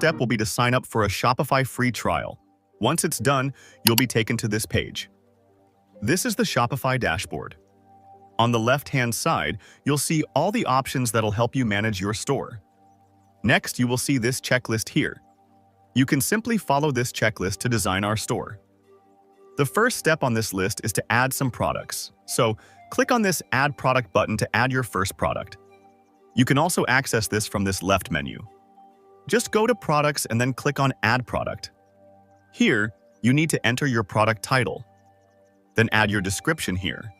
step will be to sign up for a Shopify free trial. Once it's done, you'll be taken to this page. This is the Shopify dashboard. On the left-hand side, you'll see all the options that'll help you manage your store. Next, you will see this checklist here. You can simply follow this checklist to design our store. The first step on this list is to add some products. So, click on this Add Product button to add your first product. You can also access this from this left menu. Just go to Products and then click on Add Product. Here, you need to enter your product title. Then add your description here.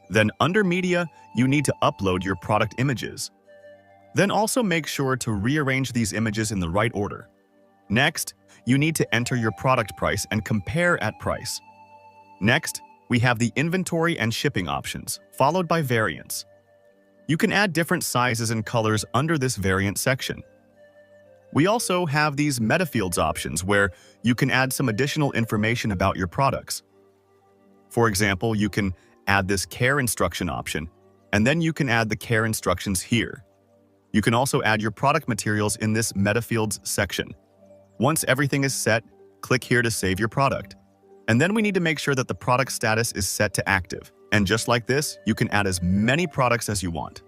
Then under Media, you need to upload your product images. Then also make sure to rearrange these images in the right order. Next, you need to enter your product price and compare at price. Next, we have the inventory and shipping options, followed by variants. You can add different sizes and colors under this variant section. We also have these meta fields options where you can add some additional information about your products. For example, you can add this care instruction option, and then you can add the care instructions here. You can also add your product materials in this meta fields section. Once everything is set, click here to save your product. And then we need to make sure that the product status is set to active. And just like this, you can add as many products as you want.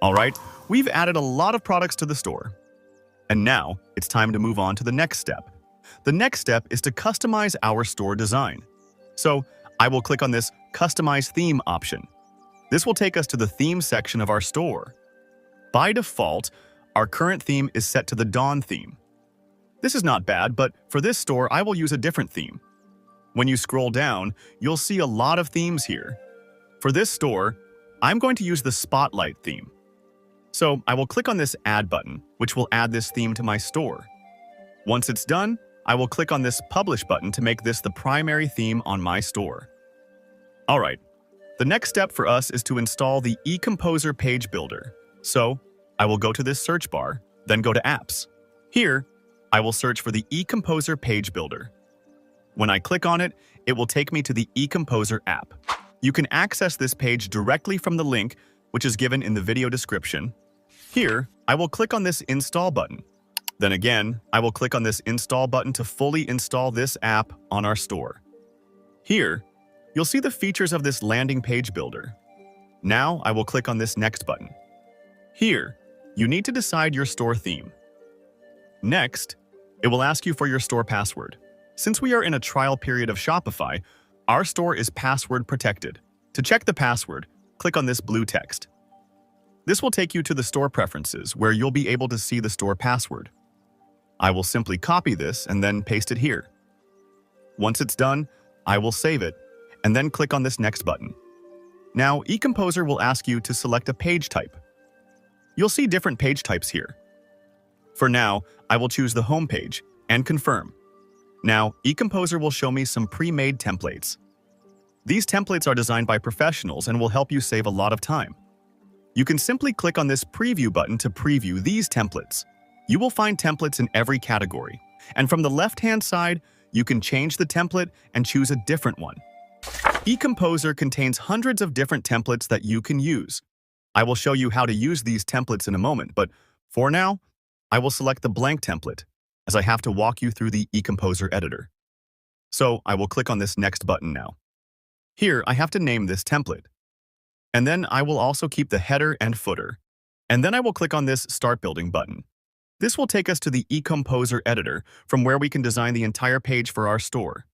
Alright, we've added a lot of products to the store. And now, it's time to move on to the next step. The next step is to customize our store design. So, I will click on this Customize Theme option. This will take us to the theme section of our store. By default, our current theme is set to the Dawn theme. This is not bad, but for this store, I will use a different theme. When you scroll down, you'll see a lot of themes here. For this store, I'm going to use the Spotlight theme. So I will click on this Add button, which will add this theme to my store. Once it's done, I will click on this Publish button to make this the primary theme on my store. Alright, the next step for us is to install the EComposer page builder. So I will go to this search bar, then go to Apps. Here, I will search for the EComposer page builder. When I click on it, it will take me to the EComposer app. You can access this page directly from the link, which is given in the video description. Here, I will click on this Install button. Then again, I will click on this Install button to fully install this app on our store. Here, you'll see the features of this landing page builder. Now, I will click on this Next button. Here, you need to decide your store theme. Next, it will ask you for your store password. Since we are in a trial period of Shopify, our store is password protected. To check the password, click on this blue text. This will take you to the store preferences, where you'll be able to see the store password. I will simply copy this and then paste it here. Once it's done, I will save it, and then click on this Next button. Now, EComposer will ask you to select a page type. You'll see different page types here. For now, I will choose the home page and confirm. Now, EComposer will show me some pre-made templates. These templates are designed by professionals and will help you save a lot of time. You can simply click on this Preview button to preview these templates. You will find templates in every category, and from the left-hand side, you can change the template and choose a different one. EComposer contains hundreds of different templates that you can use. I will show you how to use these templates in a moment, but for now, I will select the blank template, as I have to walk you through the EComposer editor. So I will click on this Next button now. Here, I have to name this template. And then I will also keep the header and footer. And then I will click on this Start Building button. This will take us to the EComposer editor, from where we can design the entire page for our store.